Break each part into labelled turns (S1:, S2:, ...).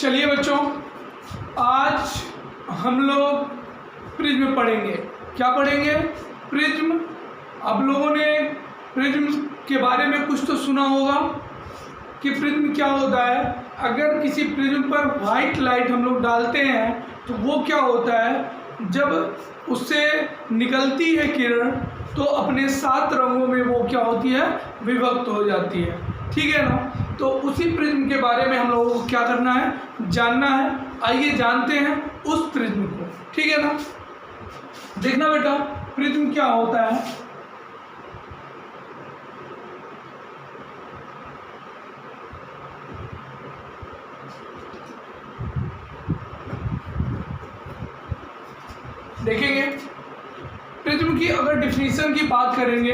S1: चलिए बच्चों, आज हम लोग प्रिज्म पढ़ेंगे। क्या पढ़ेंगे? प्रिज्म। आप लोगों ने प्रिज्म के बारे में कुछ तो सुना होगा कि प्रिज्म क्या होता है। अगर किसी प्रिज्म पर वाइट लाइट हम लोग डालते हैं तो वो क्या होता है, जब उससे निकलती है किरण तो अपने 7 रंगों में वो क्या होती है, विभक्त हो जाती है। ठीक है ना? तो उसी प्रिज्म के बारे में हम लोगों को क्या करना है, जानना है। आइए जानते हैं उस प्रिज्म को। ठीक है ना? देखना बेटा, प्रिज्म क्या होता है। देखेंगे प्रिज्म की अगर डिफिनीशन की बात करेंगे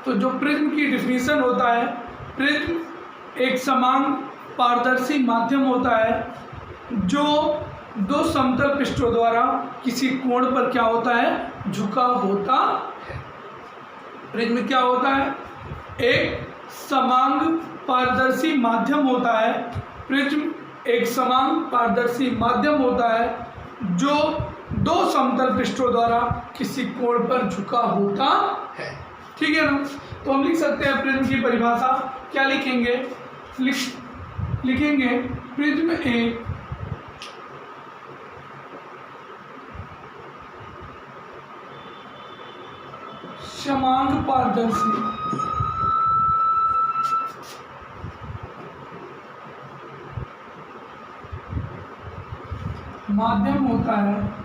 S1: तो जो प्रिज्म की डिफिनीशन होता है, प्रिज्म एक समान पारदर्शी माध्यम होता है जो 2 समतल पृष्ठों द्वारा किसी कोण पर क्या होता है, झुका होता है। प्रिज्म क्या होता है? एक समान पारदर्शी माध्यम होता है। प्रिज्म एक समान पारदर्शी माध्यम होता है जो 2 समतल पृष्ठों द्वारा किसी कोण पर झुका होता है। ठीक है ना? तो हम लिख सकते हैं प्रिज्म की परिभाषा। क्या लिखेंगे? लिखेंगे प्रिज्म एक समांग पारदर्शी माध्यम होता है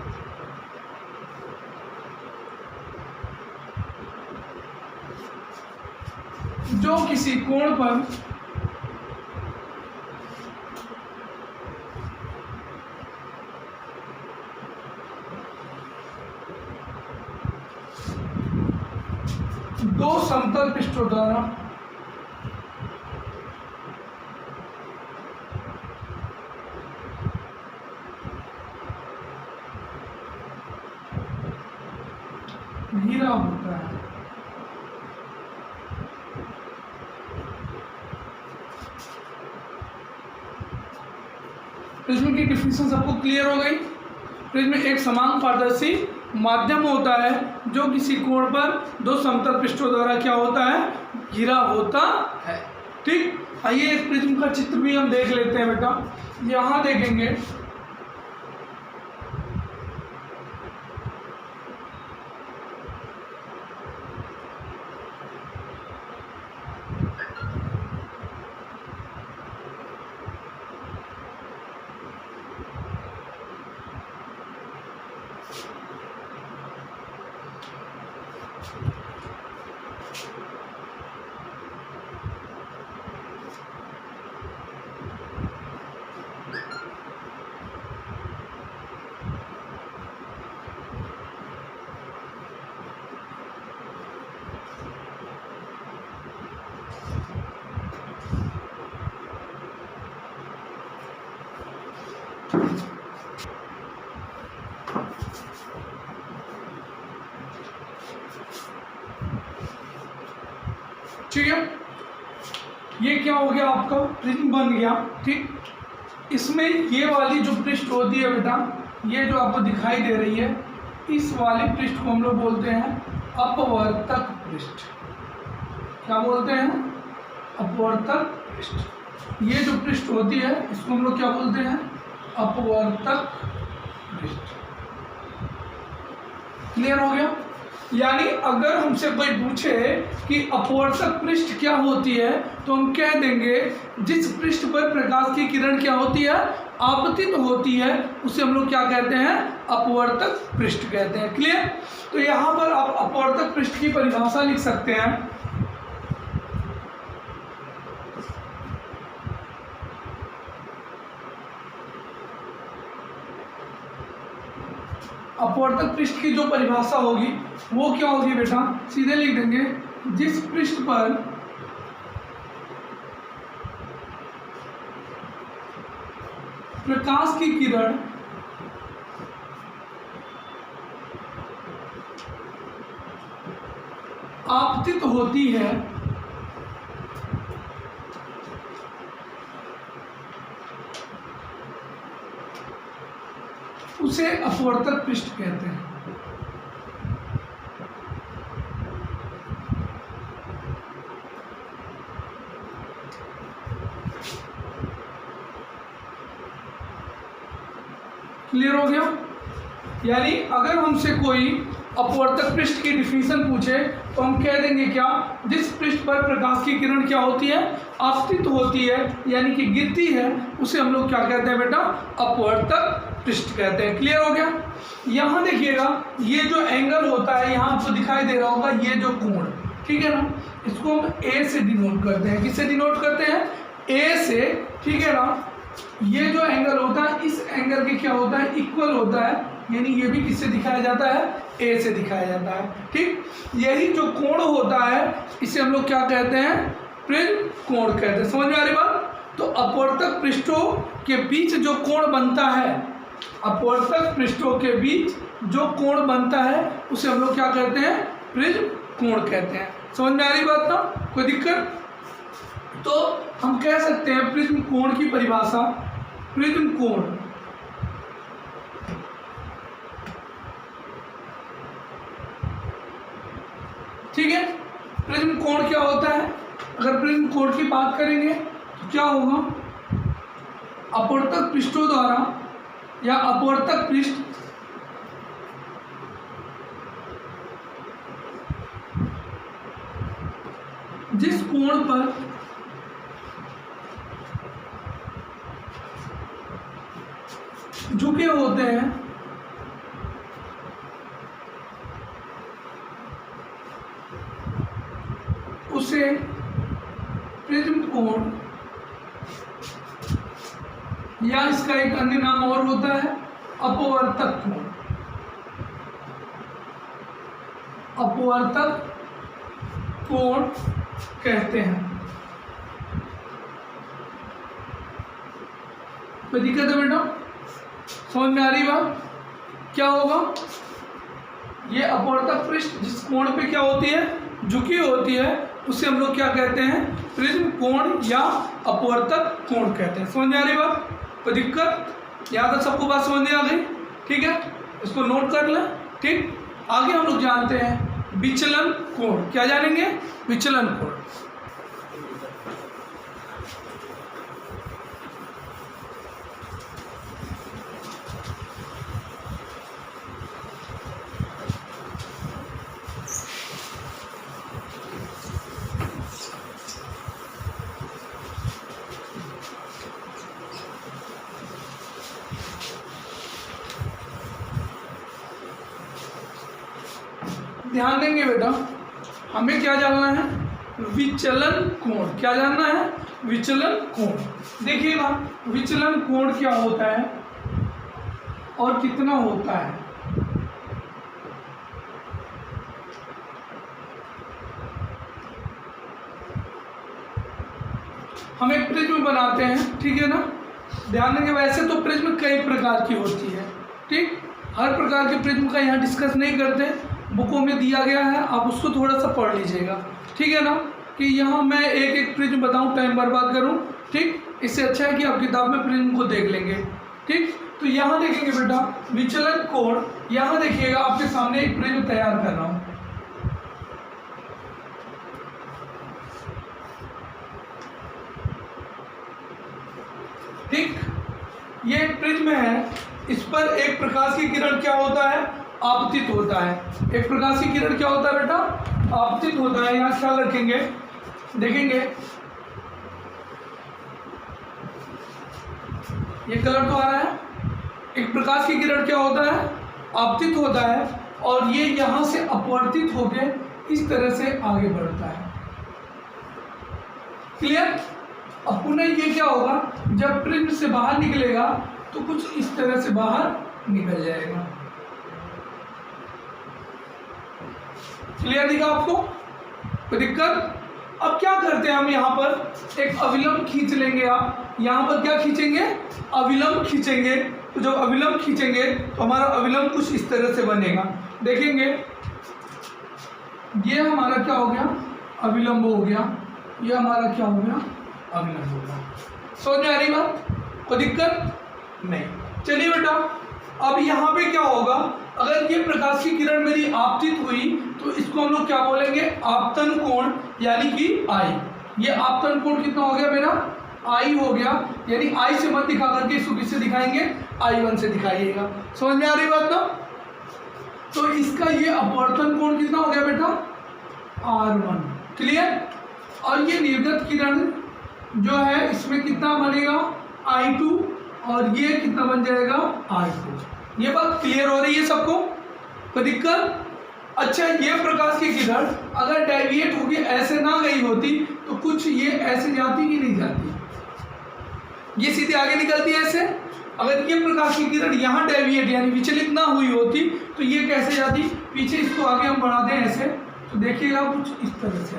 S1: जो किसी कोण पर दो समतल पृष्ठों द्वारा घिरा होता है। प्रिज्म की डिफिनीशन सबको क्लियर हो गई। प्रिज्म एक समान पारदर्शी माध्यम होता है जो किसी कोण पर 2 समतल पृष्ठों द्वारा क्या होता है, घिरा होता है। ठीक, आइए इस प्रिज्म का चित्र भी हम देख लेते हैं बेटा। यहाँ देखेंगे ठीक है, ये क्या हो गया, आपका प्रिज्म बन गया। ठीक, इसमें ये वाली जो पृष्ठ होती है बेटा, ये जो आपको दिखाई दे रही है, इस वाले पृष्ठ को हम लोग बोलते हैं अपवर्तक पृष्ठ। क्या बोलते हैं? अपवर्तक पृष्ठ। ये जो पृष्ठ होती है इसको हम लोग क्या बोलते हैं? अपवर्तक पृष्ठ। क्लियर हो गया? यानी अगर हमसे कोई पूछे कि अपवर्तक पृष्ठ क्या होती है तो हम कह देंगे जिस पृष्ठ पर प्रकाश की किरण क्या होती है, आपतित होती है, उसे हम लोग क्या कहते हैं? अपवर्तक पृष्ठ कहते हैं। क्लियर? तो यहाँ पर आप अपवर्तक पृष्ठ की परिभाषा लिख सकते हैं। अपवर्तक पृष्ठ की जो परिभाषा होगी वो क्या होगी बेटा? सीधे लिख देंगे जिस पृष्ठ पर प्रकाश की किरण आपतित होती है उसे अपवर्तक पृष्ठ कहते हैं। क्लियर हो गया? यानी अगर हमसे कोई अपवर्तक पृष्ठ की डिफिनीशन पूछे तो हम कह देंगे क्या, जिस पृष्ठ पर प्रकाश की किरण क्या होती है, आपतित होती है, यानी कि गिरती है, उसे हम लोग क्या कहते हैं बेटा, अपवर्तक पृष्ठ कहते हैं। क्लियर हो गया? यहाँ देखिएगा, ये जो एंगल होता है यहाँ आपको दिखाई दे रहा होगा, ये जो कोण, ठीक है ना, इसको हम ए से डिनोट करते हैं। किससे डिनोट करते हैं? ए से, ठीक है ना। ये जो एंगल होता है, इस एंगल के क्या होता है, इक्वल होता है, यानी ये भी किससे दिखाया जाता है, ए से दिखाया जाता है। ठीक, यही जो कोण होता है इसे हम लोग क्या कहते हैं, प्रिज्म कोण कहते हैं। समझ में आ रही बात? तो अपवर्तक पृष्ठों के बीच जो कोण बनता है, अपवर्तक पृष्ठों के बीच जो कोण बनता है उसे हम लोग क्या कहते हैं, प्रिज्म कोण कहते हैं। समझ में आ रही बात ना? कोई दिक्कत? तो हम कह सकते हैं प्रिज्म कोण की परिभाषा, प्रिज्म कोण ठीक है। प्रिज्म कोण क्या होता है? अगर प्रिज्म कोण की बात करेंगे तो क्या होगा, अपवर्तक पृष्ठों द्वारा या अपवर्तक पृष्ठ जिस कोण पर झुके होते हैं उसे प्रिज्म कोण, या इसका एक अन्य नाम और होता है अपवर्तक कोण। अपवर्तक कोण कहते हैं। कोई दिक्कत है बेटा? समझ में आ रही बात? क्या होगा, ये अपवर्तक पृष्ठ जिस कोण पे क्या होती है, झुकी होती है, उसे हम लोग क्या कहते हैं, प्रिज्म कोण या अपवर्तक कोण कहते हैं। समझ में आ रही बात? कोई दिक्कत? यहाँ तक सबको बात समझ में आ गई? ठीक है, इसको नोट कर लें। ठीक, आगे हम लोग जानते हैं विचलन कोण। क्या जानेंगे? विचलन कोण। ध्यान देंगे बेटा, हमें क्या जानना है, विचलन कोण। क्या जानना है? विचलन कोण। देखिएगा, विचलन कोण क्या होता है और कितना होता है। हम एक प्रिज्म बनाते हैं, ठीक है ना। ध्यान देंगे, वैसे तो प्रिज्म कई प्रकार की होती है, ठीक, हर प्रकार के प्रिज्म का यहाँ डिस्कस नहीं करते, बुकों में दिया गया है, आप उसको थोड़ा सा पढ़ लीजिएगा, ठीक है ना। कि यहाँ मैं एक एक प्रिज्म बताऊँ, टाइम बर्बाद करूँ, ठीक, इससे अच्छा है कि आप किताब में प्रिज्म को देख लेंगे। ठीक, तो यहाँ देखेंगे बेटा विचलन कोण। यहाँ देखिएगा, आपके सामने एक प्रिज्म तैयार कर रहा हूँ, ठीक, ये एक प्रिज्म है, इस पर एक प्रकाश की किरण क्या होता है, आपतित होता है। एक प्रकाश की किरण क्या होता है बेटा, आपतित होता है। यहाँ ख्याल रखेंगे, देखेंगे ये कलर तो आ रहा है। एक प्रकाश की किरण क्या होता है, आपतित होता है, और ये यहाँ से अपवर्तित होके इस तरह से आगे बढ़ता है। क्लियर? अब पुनः ये क्या होगा, जब प्रिज्म से बाहर निकलेगा तो कुछ इस तरह से बाहर निकल जाएगा। क्लियर दिखा आपको? कोई दिक्कत? अब क्या करते हैं हम, यहाँ पर एक अविलंब खींच लेंगे। आप यहाँ पर क्या खींचेंगे, अविलंब खींचेंगे। तो जब अविलंब खींचेंगे तो हमारा अविलंब कुछ इस तरह से बनेगा। देखेंगे, ये हमारा क्या हो गया, अविलंब हो गया। ये हमारा क्या हो गया, अविलंब हो गया। समझ में आ रही बात? कोई दिक्कत नहीं? चलिए बेटा, अब यहाँ पे क्या होगा, अगर ये प्रकाश की किरण मेरी आपतित हुई तो इसको हम लोग क्या बोलेंगे, आपतन कोण, यानी कि आई। ये आपतन कोण कितना हो गया मेरा, आई हो गया, यानी आई से मत दिखा करके इसको किससे दिखाएंगे, I1 से दिखाइएगा। समझ में आ रही बात ना। तो इसका ये अपवर्तन कोण कितना हो गया बेटा, R1, क्लियर। और ये निर्गत किरण जो है इसमें कितना बनेगा, I2, और ये कितना बन जाएगा, I2। ये बात क्लियर हो रही है सबको, कोई दिक्कत। अच्छा, ये प्रकाश की किरण अगर डेविएट होगी ऐसे ना गई होती तो कुछ ये ऐसे जाती कि नहीं जाती, ये सीधे आगे निकलती है ऐसे। अगर ये प्रकाश की किरण यहाँ डेविएट यानी विचलित ना हुई होती तो ये कैसे जाती, पीछे इसको आगे हम बढ़ा दें ऐसे तो देखिएगा कुछ इस तरह से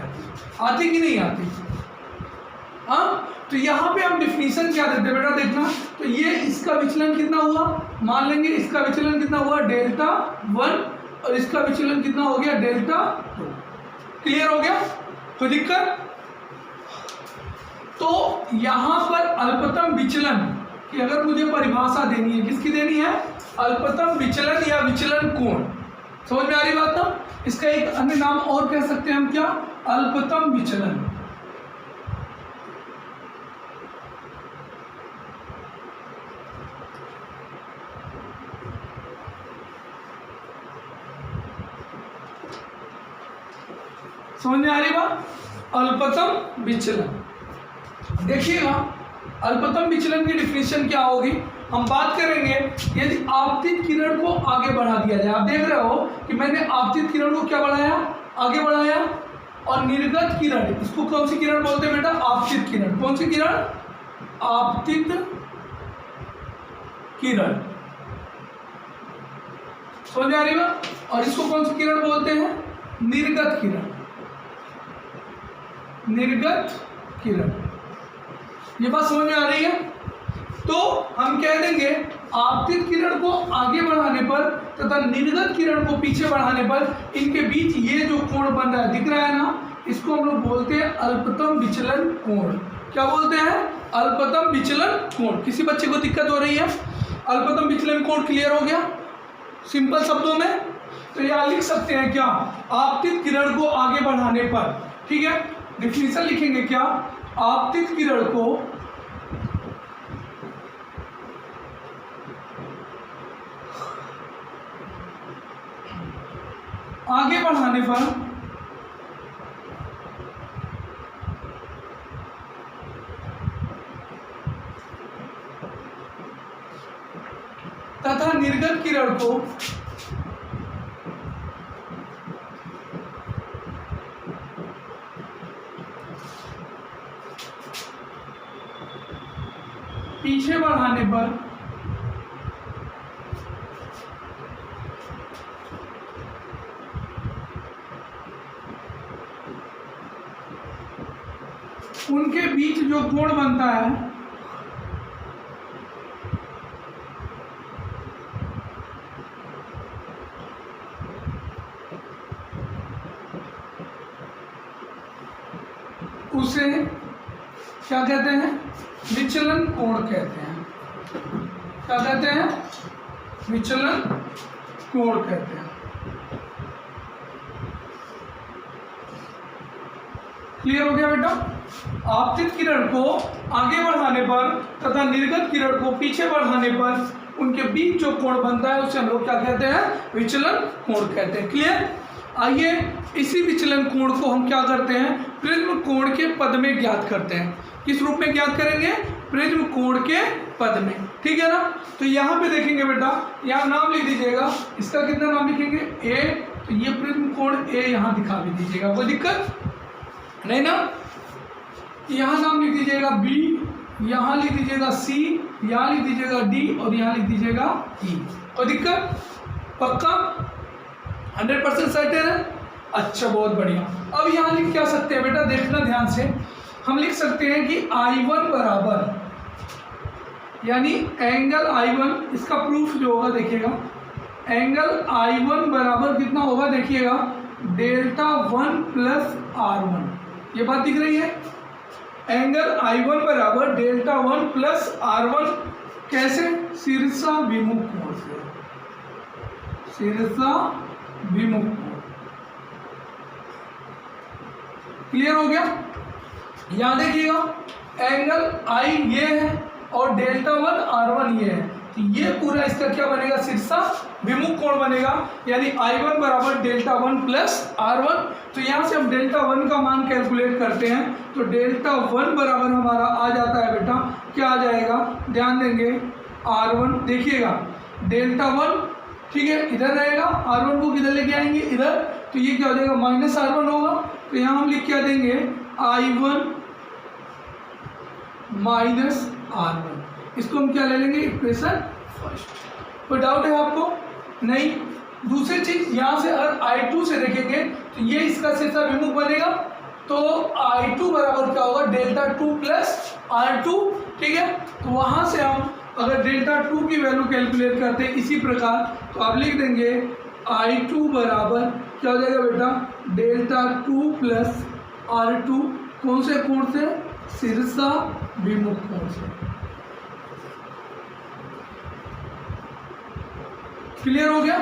S1: आती कि नहीं आती। हाँ, तो यहाँ पे हम डिफिनीशन क्या देते हैं बेटा, देखना। तो ये इसका विचलन कितना हुआ, मान लेंगे इसका विचलन कितना हुआ, Δ1, और इसका विचलन कितना हो गया, Δ2। क्लियर हो गया, कोई दिक्कत। तो यहाँ पर अल्पतम विचलन की अगर मुझे परिभाषा देनी है, किसकी देनी है, अल्पतम विचलन या विचलन कोण। समझ में आ रही बात ना। इसका एक अन्य नाम और कह सकते हैं हम, क्या, अल्पतम विचलन। समझ में आ रही बात, अल्पतम विचलन। देखिएगा अल्पतम विचलन की डिफिनीशन क्या होगी, हम बात करेंगे यदि आपतित किरण को आगे बढ़ा दिया जाए। आप देख रहे हो कि मैंने आपतित किरण को क्या बढ़ाया, आगे बढ़ाया, और निर्गत किरण, इसको कौन सी किरण बोलते हैं बेटा, आपतित किरण। कौन सी किरण, आपतित किरण। समझ में आ रही बात। और इसको कौन सी किरण बोलते हैं, निर्गत किरण, निर्गत किरण। ये बात समझ में आ रही है। तो हम कह देंगे आपतित किरण को आगे बढ़ाने पर तथा निर्गत किरण को पीछे बढ़ाने पर इनके बीच ये जो कोण बन रहा है, दिख रहा है ना, इसको हम लोग बोलते हैं अल्पतम विचलन कोण। क्या बोलते हैं, अल्पतम विचलन कोण। किसी बच्चे को दिक्कत हो रही है, अल्पतम विचलन कोण क्लियर हो गया सिंपल शब्दों में। तो यहाँ लिख सकते हैं क्या, आपतित किरण को आगे बढ़ाने पर, ठीक है, डिफिनीशन लिखेंगे क्या, आपतित किरण को आगे बढ़ाने पर तथा निर्गत किरण को पीछे बढ़ाने पर उनके बीच जो कोण बनता है उसे क्या कहते हैं, विचलन कोण कहते हैं। क्या कहते हैं, विचलन कोण कहते हैं। क्लियर हो गया बेटा। आपतित किरण को आगे बढ़ाने पर तथा निर्गत किरण को पीछे बढ़ाने पर उनके बीच जो कोण बनता है उसे हम लोग क्या कहते हैं, विचलन कोण कहते हैं। क्लियर। आइए इसी विचलन कोण को हम क्या करते हैं, प्रिज्म कोण के पद में ज्ञात करते हैं। किस रूप में ज्ञात करेंगे, प्रिज्म कोण के पद में, ठीक है ना। तो यहाँ पे देखेंगे बेटा, यहाँ नाम लिख दीजिएगा, इसका कितना नाम लिखेंगे, ए। तो ये प्रिज्म कोण ए यहाँ दिखा भी दीजिएगा, कोई दिक्कत नहीं ना। यहाँ नाम लिख दीजिएगा बी, यहाँ लिख दीजिएगा सी, यहाँ लिख दीजिएगा डी, और यहाँ लिख दीजिएगा ई। कोई दिक्कत, पक्का 100% सर्टेन है। अच्छा, बहुत बढ़िया। अब यहाँ लिख क्या सकते हैं बेटा, देखना ध्यान से। हम लिख सकते हैं कि I1 बराबर, यानी एंगल I1, इसका प्रूफ जो होगा देखिएगा, एंगल I1 बराबर कितना होगा, देखिएगा Δ1 प्लस R1। ये बात दिख रही है, एंगल I1 बराबर Δ1 प्लस R1 कैसे? शीर्षा विमुख कोण से, शीर्षा विमुख कोण। क्लियर हो गया? यहां देखिएगा एंगल आई ये है और डेल्टा 1 R1 ये है, तो ये पूरा इसका क्या बनेगा? शीर्षा विमुख कोण बनेगा, यानी I1 बराबर डेल्टा 1 प्लस R1। तो यहाँ से हम डेल्टा 1 का मान कैलकुलेट करते हैं, तो डेल्टा 1 बराबर हमारा आ जाता है बेटा, क्या आ जाएगा? ध्यान देंगे R1, देखिएगा डेल्टा 1, ठीक है, इधर रहेगा, R1 को किधर लेके आएंगे? इधर, तो ये क्या हो जाएगा? माइनस R1 होगा। तो यहाँ हम लिख क्या देंगे? I1 माइनस R1, इसको हम क्या ले लेंगे? Equation first. कोई डाउट है आपको? नहीं। दूसरी चीज, यहाँ से अगर I2 से देखेंगे तो ये इसका शीर्षा विमुख बनेगा, तो I2 बराबर क्या होगा? डेल्टा 2 प्लस R2, ठीक है। तो वहाँ से हम अगर डेल्टा 2 की वैल्यू कैलकुलेट करते हैं इसी प्रकार, तो आप लिख देंगे I2 बराबर क्या हो जाएगा बेटा? डेल्टा 2 प्लस R2, कौन से कोण से? शीर्षा विमुख कोण से। क्लियर हो गया?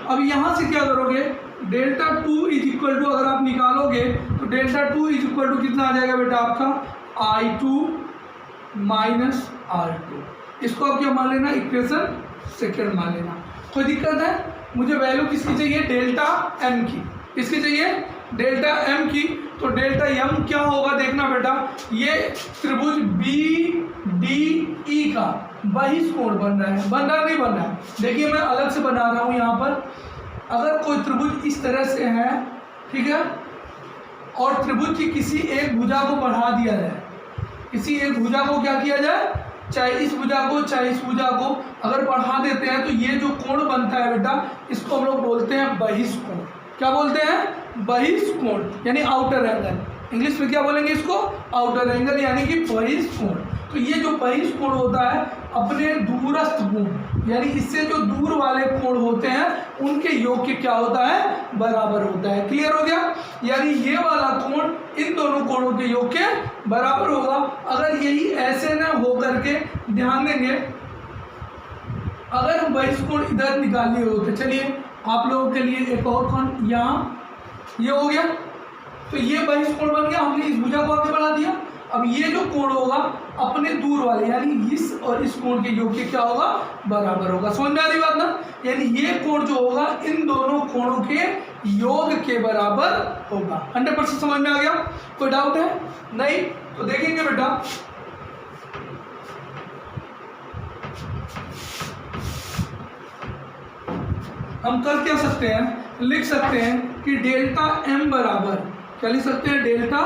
S1: अब यहां से क्या करोगे? डेल्टा 2 इज इक्वल टू, अगर आप निकालोगे तो डेल्टा 2 इज इक्वल टू कितना आ जाएगा बेटा आपका? I2 minus R2। इसको आप क्या मान लेना? इक्वेशन सेकेंड मान लेना। कोई दिक्कत है? मुझे वैल्यू किसकी चाहिए? डेल्टा m की। किसकी चाहिए? डेल्टा m की। तो डेल्टा m क्या होगा देखना बेटा, ये त्रिभुज BDE का बहिष्कोण बन रहा है, बन रहा नहीं बन रहा है? देखिए मैं अलग से बना रहा हूँ यहाँ पर। अगर कोई त्रिभुज इस तरह से है, ठीक है, और त्रिभुज की किसी एक भुजा को बढ़ा दिया जाए, किसी एक भुजा को क्या किया जाए? चाहे इस भुजा को चाहे इस भुजा को अगर बढ़ा देते हैं, तो ये जो कोण बनता है बेटा, इसको हम लोग बोलते हैं बहिष्कोण। क्या बोलते हैं? बहिष्कोण, यानी आउटर एंगल। इंग्लिश में क्या बोलेंगे इसको? आउटर एंगल, यानी कि बहिष्कोण। तो ये जो बहिष्कोण होता है अपने दूरस्थ कोण, यानी इससे जो दूर वाले कोण होते हैं उनके योग के क्या होता है? बराबर होता है। क्लियर हो गया? यानी ये वाला कोण इन दोनों कोणों के योग के बराबर होगा। अगर यही ऐसे न हो करके, ध्यान देंगे, अगर हम बहिष्कोण इधर निकाल लिए होते, चलिए आप लोगों के लिए एक और कोण यहाँ ये हो गया, तो ये बहिष्कोण बन गया, हमने इस भुजा को आगे बढ़ा दिया। अब ये जो कोण होगा अपने दूर वाले, यानी इस और इस कोण के योग के क्या होगा? बराबर होगा। समझ में आ रही बात ना? यानी ये कोण जो होगा इन दोनों कोणों के योग के बराबर होगा। 100% समझ में आ गया? कोई डाउट है? नहीं? तो देखेंगे बेटा, हम कर क्या सकते हैं? लिख सकते हैं कि डेल्टा m बराबर, क्या लिख सकते हैं? डेल्टा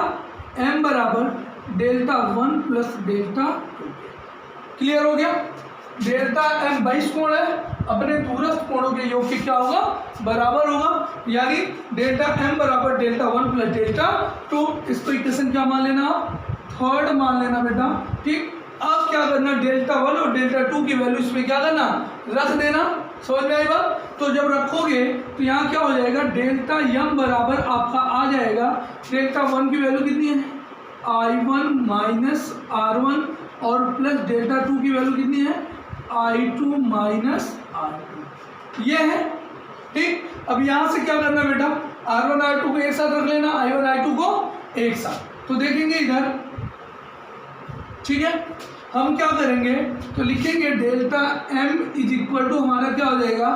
S1: m बराबर डेल्टा 1 प्लस डेल्टा 2। क्लियर हो गया? डेल्टा m बहिष्कोण है, अपने दूरस्थ कोणों के योग के क्या होगा? बराबर होगा, यानी डेल्टा m बराबर डेल्टा 1 प्लस डेल्टा 2। इसको इक्वेशन क्या मान लेना? थर्ड मान लेना बेटा, ठीक। अब क्या करना? डेल्टा 1 और डेल्टा 2 की वैल्यू इसमें क्या करना? रख देना। समझ में आई बात? तो जब रखोगे तो यहाँ क्या हो जाएगा? डेल्टा m बराबर आपका आ जाएगा, डेल्टा 1 की वैल्यू कितनी है? I1 माइनस R1 और प्लस डेल्टा 2 की वैल्यू कितनी है? I2 minus R2। ये है, ठीक। अब यहाँ से क्या करना बेटा? R1 R2 को एक साथ रख लेना, I1 I2 को एक साथ। तो देखेंगे इधर, ठीक है, हम क्या करेंगे? तो लिखेंगे delta m is equal to हमारा क्या हो जाएगा?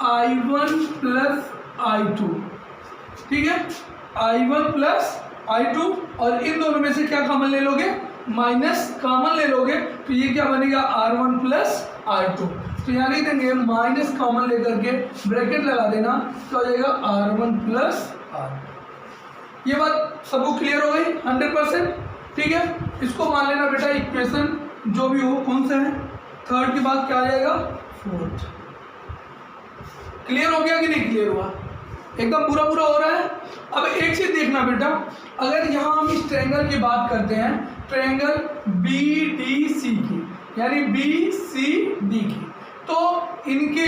S1: I1 प्लस I2, ठीक है, I1 प्लस I2, और इन दोनों में से क्या कॉमन ले लोगे? माइनस कॉमन ले लोगे, तो ये क्या बनेगा? R1 plus I2। तो यहाँ लिख देंगे माइनस कॉमन लेकर के ब्रैकेट लगा देना, तो हो जाएगा R1 प्लस R2। ये बात सबको क्लियर हो गई? 100%, ठीक है। इसको मान लेना बेटा इक्वेशन जो भी हो, कौन सा है? थर्ड के बाद क्या आ जाएगा? फोर्थ। क्लियर हो गया कि नहीं क्लियर हुआ? एकदम पूरा पूरा हो रहा है। अब एक चीज देखना बेटा, अगर यहाँ हम इस ट्रायंगल की बात करते हैं, ट्रायंगल BDC की, यानी BCD की, तो इनके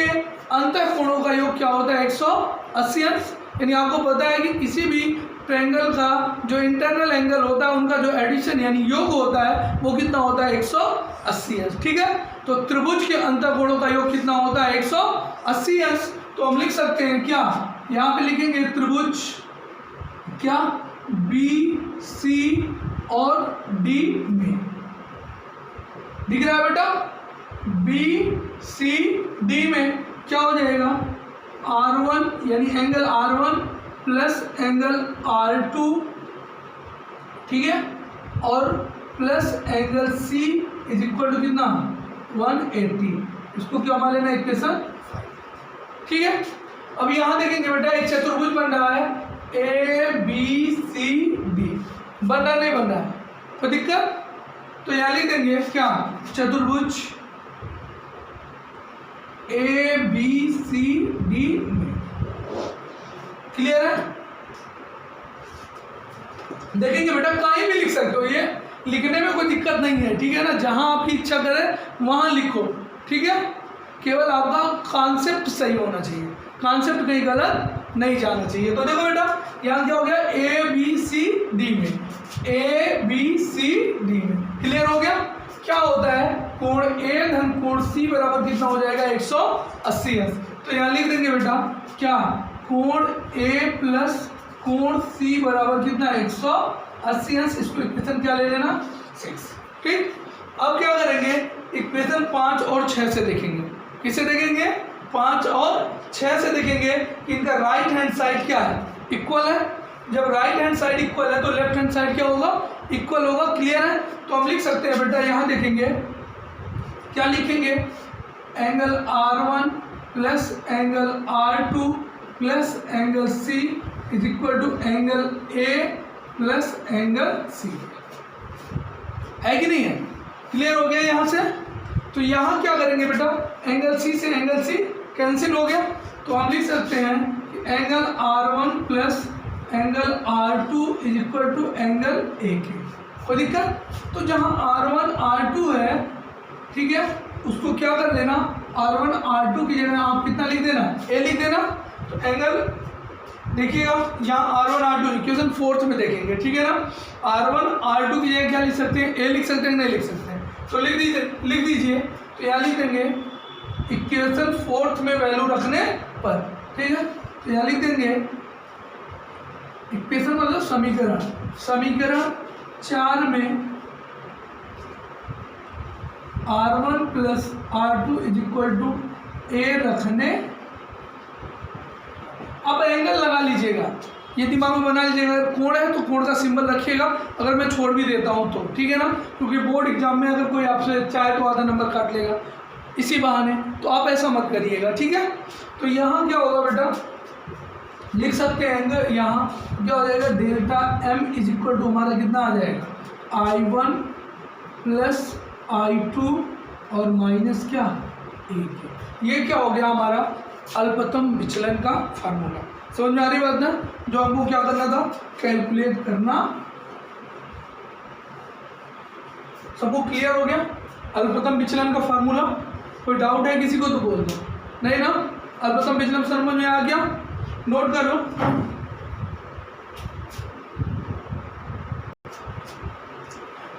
S1: अंतः कोणों का योग क्या होता है? 180 अंश। यानी आपको पता है कि किसी भी ट्रायंगल का जो इंटरनल एंगल होता है उनका जो एडिशन यानी योग होता है वो कितना होता है? 180 अंश, ठीक है। तो त्रिभुज के अंतःकोणों का योग कितना होता है 180 अंश। तो हम लिख सकते हैं क्या, यहाँ पे लिखेंगे त्रिभुज क्या बी सी और डी में, दिख रहा है बेटा, बी सी डी में क्या हो जाएगा R1 यानी angle R1 plus angle R2, ठीक है, और plus angle C is equal to कितना 180। इसको क्या मान लेना इक्वेशन, ठीक है। अब यहाँ देखेंगे बेटा एक चतुर्भुज बन रहा है ABCD, बन रहा नहीं बन रहा है, कोई दिक्कत, तो यहाँ लिख देंगे क्या चतुर्भुज ABCD में, क्लियर है। देखेंगे बेटा कहीं भी लिख सकते हो, ये लिखने में कोई दिक्कत नहीं है, ठीक है ना, जहां आपकी इच्छा करे वहां लिखो, ठीक है, केवल आपका कॉन्सेप्ट सही होना चाहिए, कॉन्सेप्ट कहीं गलत नहीं जाना चाहिए। तो देखो बेटा यहाँ क्या हो गया ABCD में, ABCD में, क्लियर हो गया। क्या होता है कोण A धन कोण C बराबर कितना हो जाएगा 180 अंश। तो यहाँ लिख देंगे बेटा क्या कोण A प्लस कोण C बराबर कितना 180 अंश। इसको इक्वेशन क्या ले लेना 6, ठीक। अब क्या करेंगे इक्वेशन 5 और 6 से देखेंगे, किसे देखेंगे 5 और 6 से देखेंगे कि इनका राइट हैंड साइड क्या है इक्वल है। जब राइट हैंड साइड इक्वल है तो लेफ्ट हैंड साइड क्या होगा इक्वल होगा, क्लियर है। तो हम लिख सकते हैं बेटा यहाँ देखेंगे क्या लिखेंगे angle R1 plus angle R2 plus angle C is equal to angle A plus angle C, है कि नहीं है, क्लियर हो गया यहाँ से। तो यहाँ क्या करेंगे बेटा एंगल C से एंगल C कैंसिल हो गया, तो हम लिख सकते हैं कि angle R1 plus angle R2 is equal to angle A के, कोई दिक्कत। तो जहाँ R1 R2 है, ठीक है, उसको क्या कर देना R1 R2 की जगह आप कितना लिख देना A लिख देना। तो एंगल देखिएगा यहाँ R1 R2 इक्वेशन 4 में देखेंगे, ठीक है ना, R1 R2 की जगह क्या लिख सकते हैं A लिख सकते हैं नहीं लिख सकते हैं, तो लिख दीजिए। तो यहाँ लिख देंगे इक्वेशन 4 में वैल्यू रखने पर, ठीक है, तो यहाँ लिख देंगे इक्वेशन मतलब समीकरण, समीकरण 4 में R1 plus R2 is equal to A रखने। अब एंगल लगा लीजिएगा, ये दिमाग में बना लीजिएगा, अगर कोण है तो कोण का सिंबल रखिएगा, अगर मैं छोड़ भी देता हूँ तो, ठीक है ना, क्योंकि बोर्ड एग्जाम में अगर कोई आपसे चाहे तो आधा नंबर काट लेगा इसी बहाने, तो आप ऐसा मत करिएगा, ठीक है। तो यहाँ क्या होगा बेटा लिख सकते हैं एंगल, यहाँ क्या हो जाएगा delta M is equal to हमारा कितना आ जाएगा I1 प्लस I2 और माइनस क्या A, ये क्या हो गया हमारा अल्पतम विचलन का फार्मूला। समझ में आ रही बात ना, जो आपको क्या करना था कैलकुलेट करना, सबको क्लियर हो गया अल्पतम विचलन का फार्मूला। कोई डाउट है किसी को तो बोल दो, नहीं ना, अल्पतम विचलन समझ में आ गया, नोट कर लो।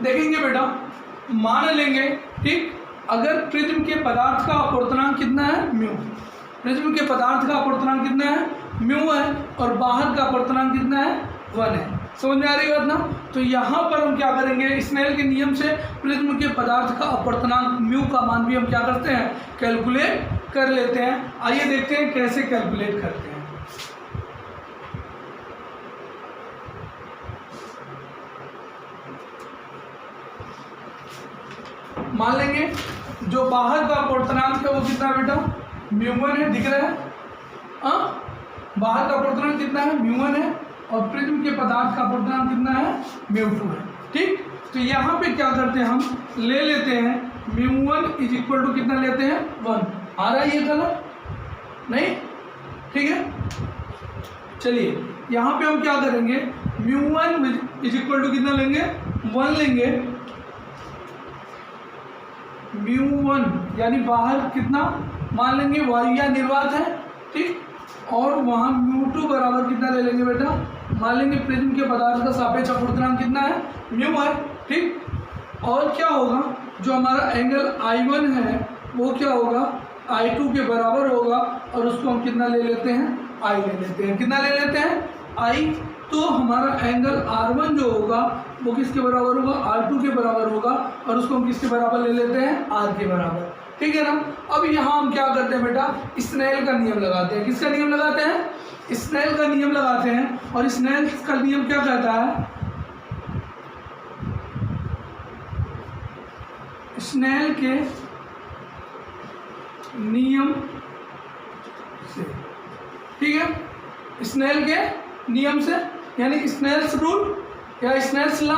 S1: देखेंगे बेटा मान लेंगे, ठीक, अगर प्रिज्म के पदार्थ का अपवर्तनांक कितना है म्यू, प्रिज्म के पदार्थ का अपवर्तनांक कितना है म्यू है, और बाहर का अपवर्तनांक कितना है 1 है। समझ में आ रही बात ना। तो यहाँ पर हम क्या करेंगे स्नेल के नियम से प्रिज्म के पदार्थ का अपवर्तनांक म्यू का मान भी हम क्या करते हैं कैलकुलेट कर लेते हैं। आइए देखते हैं कैसे कैलकुलेट करते हैं। मान लेंगे जो बाहर का अपवर्तनांक है वो कितना बेटा μ1 है, दिख रहा है, हाँ, बाहर का अपवर्तनांक कितना है μ1 है, और प्रिज्म के पदार्थ का अपवर्तनांक कितना है μ2 है, ठीक। तो यहाँ पे क्या करते हैं हम ले लेते हैं μ1 इज इक्वल टू कितना लेते हैं 1, आ रहा है ये कलर नहीं, ठीक है। चलिए यहाँ पे हम क्या करेंगे μ1 इज इक्वल टू कितना लेंगे 1 लेंगे, μ1 यानी बाहर कितना मान लेंगे वायु या निर्वात है, ठीक, और वहाँ μ2 बराबर कितना ले लेंगे बेटा मान लेंगे प्रिज्म के पदार्थ का सापेक्ष अपवर्तनांक कितना है म्यू है, ठीक। और क्या होगा जो हमारा एंगल I1 है वो क्या होगा, I2 के बराबर होगा, और उसको हम कितना ले लेते हैं, I ले लेते हैं। कितना ले लेते हैं, I। तो हमारा एंगल R1 जो होगा वो किसके बराबर होगा, R2 के बराबर होगा, और उसको हम किसके बराबर ले लेते हैं, R के बराबर। ठीक है ना। अब यहाँ हम क्या करते हैं बेटा, स्नेल का नियम लगाते हैं। किसका नियम लगाते हैं, स्नेल का नियम लगाते हैं। और स्नेल का नियम क्या कहता है, स्नेल के नियम से, ठीक है, स्नेल के नियम से यानी स्नेल्स रूल या स्नेल्स लॉ।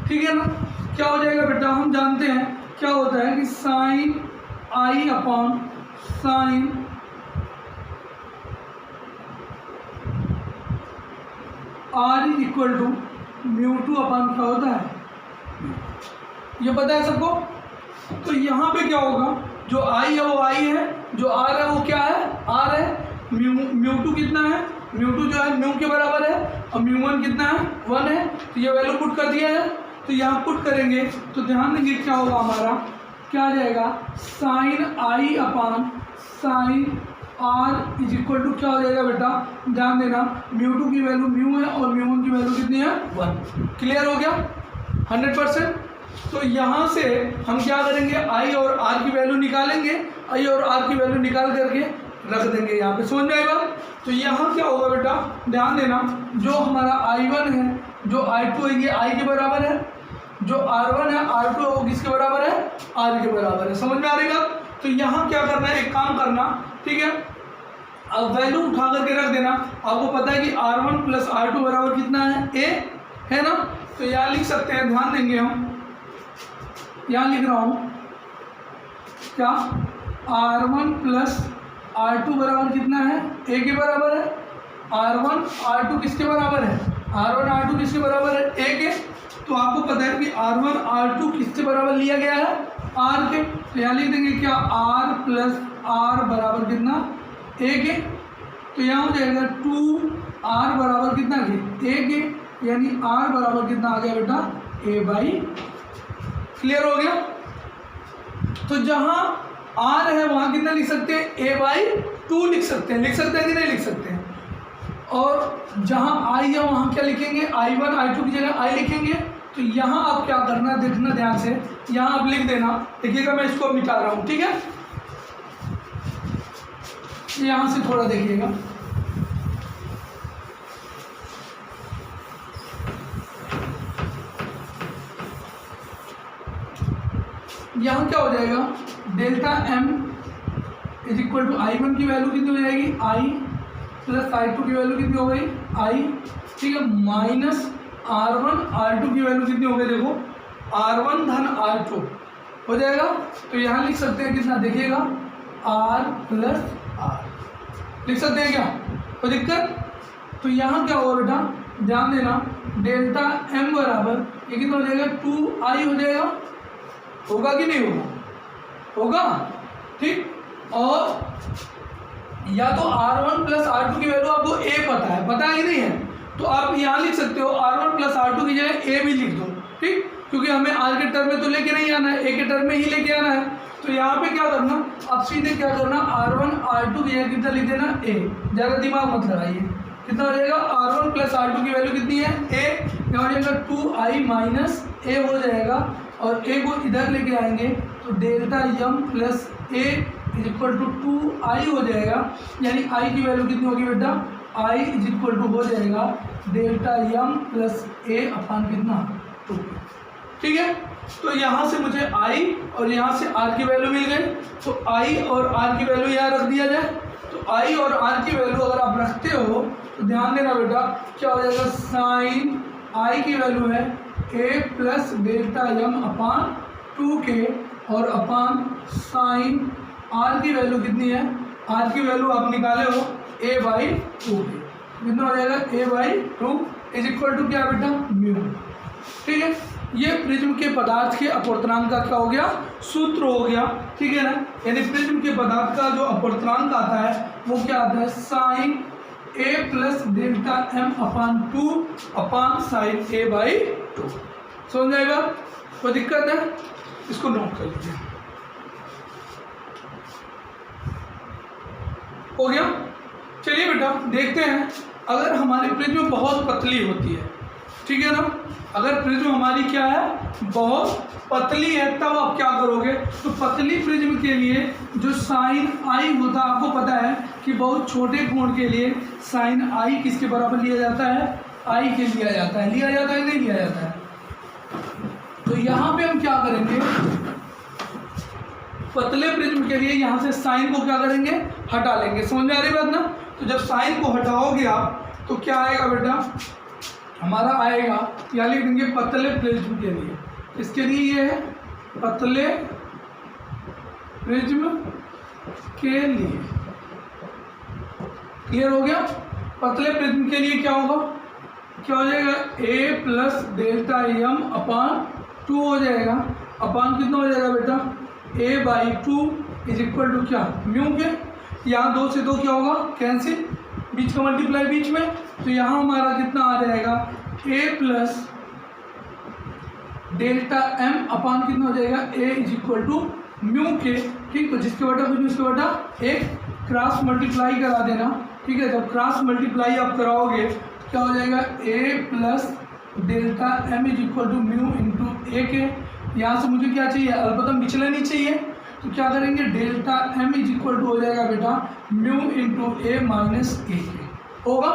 S1: ठीक है ना। क्या हो जाएगा बेटा, हम जानते हैं क्या होता है कि sine I upon sine R equal to μ2 upon क्या होता है, ये पता है सबको। तो यहाँ पे क्या होगा, जो I है वो I है, जो R है वो क्या है, R है। μ2 कितना है, μ2 जो है म्यू के बराबर है, और μ1 कितना है, 1 है। तो ये वैल्यू पुट कर दिया है। तो यहाँ पुट करेंगे तो ध्यान देंगे क्या होगा, हमारा क्या आ जाएगा, sine I upon sine R is equal to क्या हो जाएगा बेटा, ध्यान देना, μ2 की वैल्यू म्यू है और μ1 की वैल्यू कितनी है, 1। क्लियर हो गया 100%। तो यहाँ से हम क्या करेंगे, I और R की वैल्यू निकालेंगे, I और R की वैल्यू निकाल करके रख देंगे यहाँ पे, समझ में आएगा। तो यहाँ क्या होगा बेटा, ध्यान देना, जो हमारा I1 है, जो I2 है, ये I के बराबर है, जो R1 है, R2 है, वो किसके बराबर है, R के बराबर है। समझ में आ रही बात। तो यहाँ क्या करना है, एक काम करना, ठीक है, अब वैल्यू उठा करके रख देना। आपको पता है कि R1 प्लस R2 बराबर कितना है, A है ना। तो यहाँ लिख सकते हैं, ध्यान देंगे हम, यहाँ लिख रहा हूँ क्या, R1 प्लस R2 बराबर कितना है, A के बराबर है। R1 R2 किसके बराबर है, R1 R2 किसके बराबर है, A के। तो आपको पता है कि R1 R2 किसके बराबर लिया गया है, R के। तो यहाँ लिख देंगे क्या, R प्लस R बराबर कितना, A के। तो यहाँ हो जाएगा 2R बराबर कितना के, A के, यानी R बराबर कितना आ गया बेटा, A बाई। क्लियर हो गया। तो जहाँ R है वहाँ कितना लिख सकते हैं, A बाई 2 लिख सकते हैं। लिख सकते हैं कि नहीं लिख सकते हैं। और जहाँ I है वहाँ क्या लिखेंगे, I1 I2 की जगह I लिखेंगे। तो यहाँ आप क्या करना, देखना ध्यान से, यहाँ आप लिख देना। देखिएगा मैं इसको मिटा रहा हूँ, ठीक है। यहाँ से थोड़ा देखिएगा, यहाँ क्या हो जाएगा, delta M is equal to I1 की वैल्यू कितनी हो जाएगी, I प्लस I2 की वैल्यू कितनी हो गई, I, ठीक है, माइनस R1 R2 की वैल्यू कितनी हो गई, देखो R1 धन R2 हो जाएगा। तो यहाँ लिख सकते हैं कितना, देखिएगा R प्लस R लिख सकते हैं क्या, कोई दिक्कत। तो यहाँ क्या होगा बेटा, ध्यान देना, डेल्टा M बराबर ये कितना हो जाएगा, 2I हो जाएगा। होगा कि नहीं होगा, होगा, ठीक। और या तो R1 प्लस R2 की वैल्यू आपको A पता है कि नहीं है, तो आप यहाँ लिख सकते हो R1 प्लस R2 की जगह A भी लिख दो, ठीक, क्योंकि हमें R के टर्म में तो लेके नहीं आना है, A के टर्म में ही लेके आना है। तो यहाँ पे क्या करना, अब सीधे क्या करना, R1 R2 की जगह कितना लिख देना, A। ज़्यादा दिमाग मत लगाइए, कितना हो जाएगा, R1 प्लस R2 की वैल्यू कितनी है, A। यहाँ हो जाएगा 2I माइनस A हो जाएगा, और A को इधर लेके आएंगे तो delta M plus A is equal to 2I हो जाएगा। यानी I की वैल्यू कितनी होगी बेटा, I इज इक्वल टू हो जाएगा डेल्टा M प्लस A अपान कितना, 2। ठीक है। तो यहाँ से मुझे I और यहाँ से R की वैल्यू मिल गई। तो I और R की वैल्यू यहाँ रख दिया जाए। तो I और R की वैल्यू अगर आप रखते हो तो ध्यान देना बेटा, क्या हो जाएगा, साइन I की वैल्यू है A plus delta M upon 2K, और अपान साइन R की वैल्यू कितनी है, R की वैल्यू आप निकाले हो A बाई 2K, कितना हो जाएगा, A by 2 is equal to क्या बेटा, म्यू। ठीक है, ये प्रिज्म के पदार्थ के अपवर्तनांक का क्या हो गया, सूत्र हो गया। ठीक है ना, यानी प्रिज्म के पदार्थ का जो अपवर्तनांक आता है वो क्या आता है, sine A plus delta M upon 2 upon sine A by 2। समझ जाएगा, कोई दिक्कत है। इसको नोट कर लीजिए। हो गया। चलिए बेटा देखते हैं, अगर हमारी प्रिज्म बहुत पतली होती है, ठीक है ना, अगर प्रिज्म हमारी क्या है, बहुत पतली है, तब आप क्या करोगे। तो पतली प्रिज्म के लिए जो साइन आई होता है, आपको पता है कि बहुत छोटे कोण के लिए साइन आई किसके बराबर लिया जाता है, आई के लिया जाता है, नहीं लिया जाता है। तो यहाँ पे हम क्या करेंगे, पतले प्रिज्म के लिए यहाँ से साइन को क्या करेंगे, हटा लेंगे। समझ में आ रही बात ना। तो जब साइन को हटाओगे आप तो क्या आएगा बेटा, हमारा आएगा, या लिख देंगे पतले प्रिज्म के लिए, इसके लिए ये है पतले प्रिज्म के लिए। क्लियर हो गया। पतले प्रिज्म के लिए क्या होगा, क्या हो जाएगा, a प्लस डेल्टा एम अपान 2 हो जाएगा। अपान कितना हो जाएगा बेटा, a/2 इज इक्वल टू क्या, म्यू के, यहाँ 2 से 2 क्या होगा, कैंसिल, बीच का मल्टीप्लाई बीच में, तो यहाँ हमारा कितना आ जाएगा, a plus delta M upon कितना हो जाएगा, a is equal to mu के। ठीक, तो जिसके बटा कुछ उसके बटा एक क्रॉस मल्टीप्लाई करा देना। ठीक है, जब क्रॉस मल्टीप्लाई आप कराओगे क्या हो जाएगा, a plus delta M is equal to mu into A K. यहाँ से मुझे क्या चाहिए, अलपतम विचलन ही चाहिए, तो क्या करेंगे, delta M is equal to हो जाएगा बेटा mu into A minus A के होगा।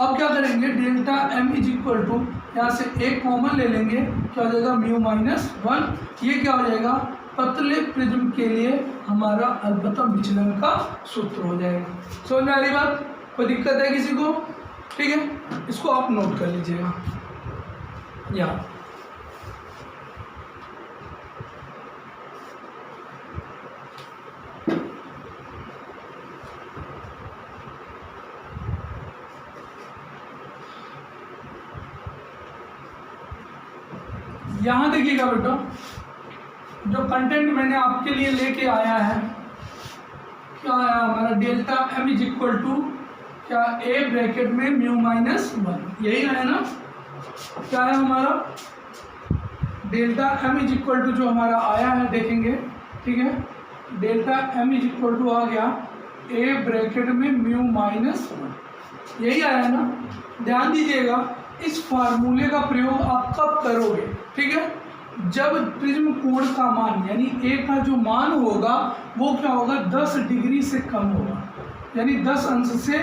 S1: अब क्या करेंगे, delta M is equal to यहाँ से एक कॉमन ले लेंगे, क्या हो जाएगा, म्यू माइनस 1। ये क्या हो जाएगा, पतले प्रिज्म के लिए हमारा अलपतम विचलन का सूत्र हो जाएगा। समझ में आ रही बात, कोई दिक्कत है किसी को। ठीक है, इसको आप नोट कर लीजिएगा। यहाँ देखिएगा बेटा, जो कंटेंट मैंने आपके लिए लेके आया है, क्या आया हमारा, delta M is equal to क्या, ए ब्रैकेट में म्यू माइनस 1, यही आया ना। क्या है हमारा, delta M is equal to जो हमारा आया है, देखेंगे, ठीक है, delta M is equal to आ गया ए ब्रैकेट में म्यू माइनस 1, यही आया ना। ध्यान दीजिएगा, इस फार्मूले का प्रयोग आप कब करोगे, ठीक है, जब प्रिज्म कोण का मान यानी ए का जो मान होगा वो क्या होगा, 10 डिग्री से कम होगा, यानी 10 अंश से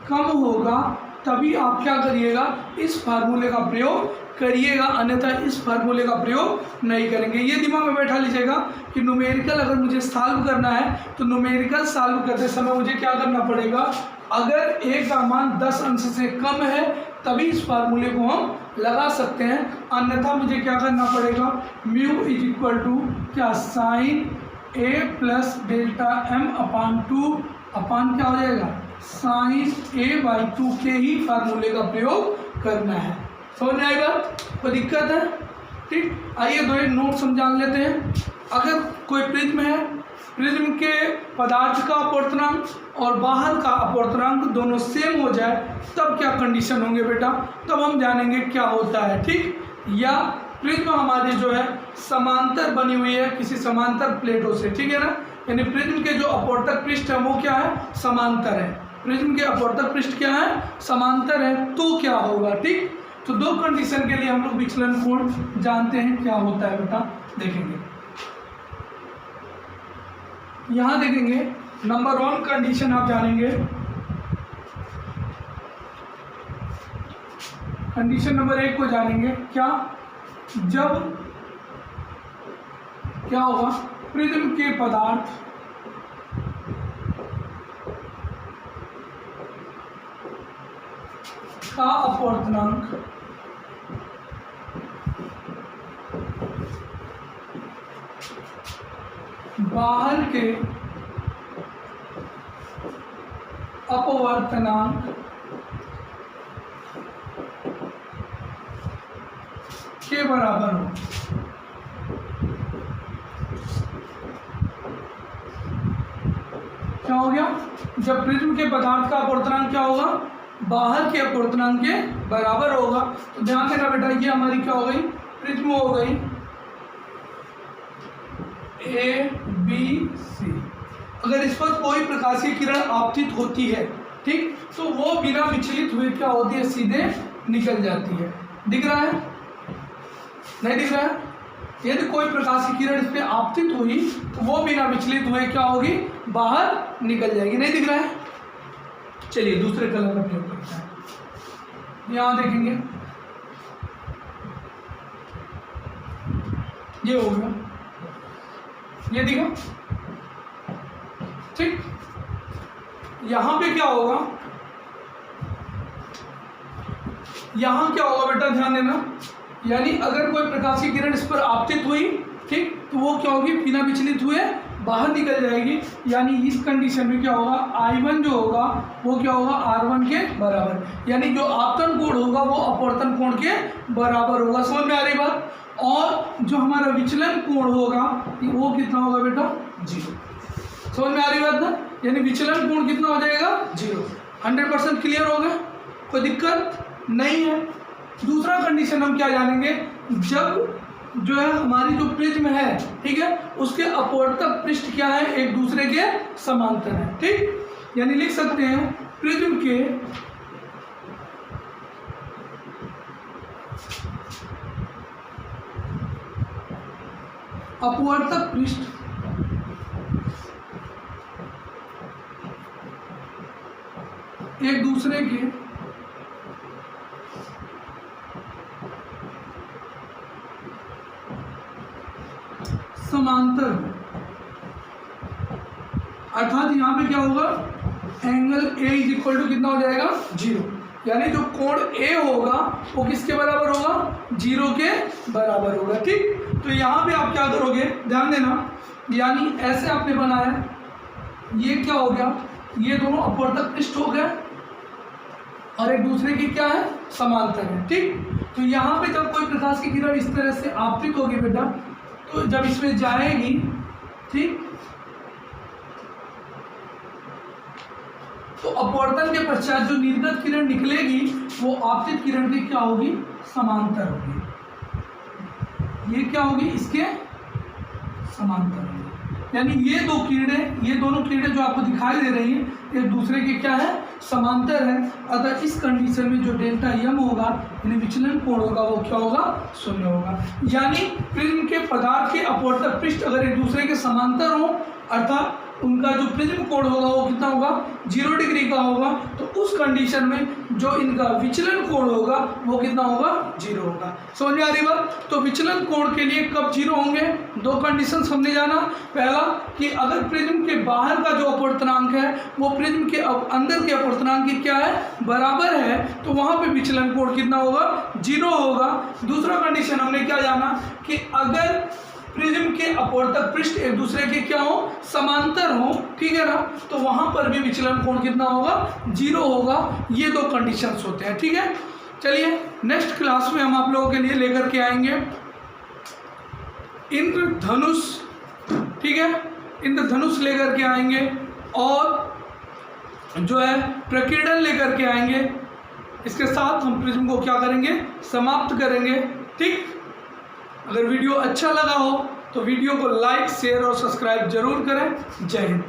S1: कम होगा, तभी आप क्या करिएगा, इस फार्मूले का प्रयोग करिएगा, अन्यथा इस फार्मूले का प्रयोग नहीं करेंगे। ये दिमाग में बैठा लीजिएगा कि न्यूमेरिकल अगर मुझे सॉल्व करना है तो न्यूमेरिकल सॉल्व करते समय मुझे क्या करना पड़ेगा, अगर ए का मान 10 अंश से कम है तभी इस फार्मूले को हम लगा सकते हैं, अन्यथा मुझे क्या करना पड़ेगा, म्यू इज इक्वल टू क्या, साइन ए प्लस डेल्टा एम अपान 2 अपान क्या हो जाएगा, साइन a/2 के ही फार्मूले का प्रयोग करना है। समझ में आएगा, कोई दिक्कत है। ठीक, आइए दो एक नोट समझा लेते हैं। अगर कोई प्रिज्म है, प्रिज्म के पदार्थ का अपवर्तनांक और बाहर का अपवर्तनांक दोनों सेम हो जाए तब क्या कंडीशन होंगे बेटा, तब हम जानेंगे क्या होता है। ठीक, या प्रिज्म हमारी जो है समांतर बनी हुई है किसी समांतर प्लेटों से, ठीक है ना, यानी प्रिज्म के जो अपवर्तक पृष्ठ है वो क्या है, समांतर है। प्रिज्म के अपवर्तक पृष्ठ क्या है, समांतर है, तो क्या होगा। ठीक, तो दो कंडीशन के लिए हम लोग विचलन कोण जानते हैं क्या होता है बेटा, देखेंगे। यहां देखेंगे नंबर 1 कंडीशन आप जानेंगे, कंडीशन नंबर 1 को जानेंगे, क्या, जब क्या होगा, प्रिज्म के पदार्थ का अपवर्तनांक बाहर के अपवर्तनांक के बराबर हो। क्या हो गया, जब प्रिज्म के पदार्थ का अपवर्तनांक क्या होगा, बाहर के अपवर्तनांक के बराबर होगा। तो ध्यान देना बेटा, ये हमारी क्या हो गई, प्रिज्म हो गई, ए बी सी। अगर इस पर कोई प्रकाशीय किरण आपतित होती है, ठीक, तो वो बिना विचलित हुए क्या होती है, सीधे निकल जाती है। दिख रहा है, नहीं दिख रहा है? यदि कोई प्रकाशीय किरण इस पर आपतित हुई तो वो बिना विचलित हुए क्या होगी, बाहर निकल जाएगी। नहीं दिख रहा है? चलिए दूसरे कलर का प्रयोग करते हैं। यहां देखेंगे, ये हो गया, ये दिखा, ठीक। यहां पे क्या होगा, यहां क्या होगा बेटा, ध्यान देना, यानी अगर कोई प्रकाशीय किरण इस पर आपतित हुई, ठीक, तो वो क्या होगी, बिना विचलित हुए बाहर निकल जाएगी। यानी इस कंडीशन में क्या होगा, I1 जो होगा वो क्या होगा, R1 के बराबर, यानी जो आपतन कोण होगा वो अपवर्तन कोण के बराबर होगा। समझ में आ रही बात? और जो हमारा विचलन कोण होगा वो कितना होगा बेटा, 0। समझ में आ रही बात ना? यानी विचलन कोण कितना हो जाएगा, 0। 100% क्लियर हो गया, कोई दिक्कत नहीं है। दूसरा कंडीशन हम क्या जानेंगे, जब जो है हमारी जो प्रिज्म है, ठीक है, उसके अपवर्तक पृष्ठ क्या है, एक दूसरे के समांतर है, ठीक। यानी लिख सकते हैं प्रिज्म के अपवर्तक पृष्ठ एक दूसरे के समांतर, अर्थात यहां पे क्या होगा, angle A is equal to कितना हो जाएगा, 0। यानी जो कोण A होगा वो किसके बराबर होगा, 0 के बराबर होगा, ठीक। तो यहाँ पे आप क्या करोगे, ध्यान देना, यानी ऐसे आपने बनाया, ये क्या हो गया, ये दोनों अपवर्तक पृष्ठ हो गए और एक दूसरे की क्या है, समांतर है, ठीक। तो यहाँ पे जब कोई प्रकाश की किरण इस तरह से आपतित होगी बेटा, तो जब इसमें जाएगी, ठीक, तो अपवर्तन के पश्चात जो निर्गत किरण निकलेगी वो आपतित किरण की क्या होगी, समांतर होगी। ये क्या होगी, इसके समांतर होगी। यानी ये दो किरणें, ये दोनों किरणें जो आपको दिखाई दे रही हैं, एक दूसरे के क्या है, समांतर है। अतः इस कंडीशन में जो डेल्टा एम होगा, यानी विचलन कोण होगा, वो क्या होगा, 0 होगा। यानी प्रिज्म के पदार्थ के अपवर्तक पृष्ठ अगर एक दूसरे के समांतर हो, अर्थात उनका जो प्रिज्म कोण होगा वो कितना होगा, 0 डिग्री का होगा, तो उस कंडीशन में जो इनका विचलन कोण होगा वो कितना होगा, 0 होगा। समझ में आ रही बात? तो विचलन कोण के लिए कब 0 होंगे, दो कंडीशंस हमने जाना। पहला कि अगर प्रिज्म के बाहर का जो अपवर्तनांक है वो प्रिज्म के अंदर के अपवर्तनांक की क्या है, बराबर है, तो वहां पे विचलन कोण कितना होगा, 0 होगा। दूसरा कंडीशन हमने क्या जाना कि अगर प्रिज्म के अपवर्तक पृष्ठ एक दूसरे के क्या हो, समांतर हो, ठीक है ना, तो वहां पर भी विचलन कोण कितना होगा, 0 होगा। ये दो कंडीशंस होते हैं, ठीक है। चलिए नेक्स्ट क्लास में हम आप लोगों के लिए लेकर के आएंगे इंद्रधनुष, ठीक है, इंद्रधनुष लेकर के आएंगे और जो है प्रकीर्णन लेकर के आएंगे। इसके साथ हम प्रिज्म को क्या करेंगे, समाप्त करेंगे, ठीक। अगर वीडियो अच्छा लगा हो तो वीडियो को लाइक, शेयर और सब्सक्राइब जरूर करें। जय हिंद।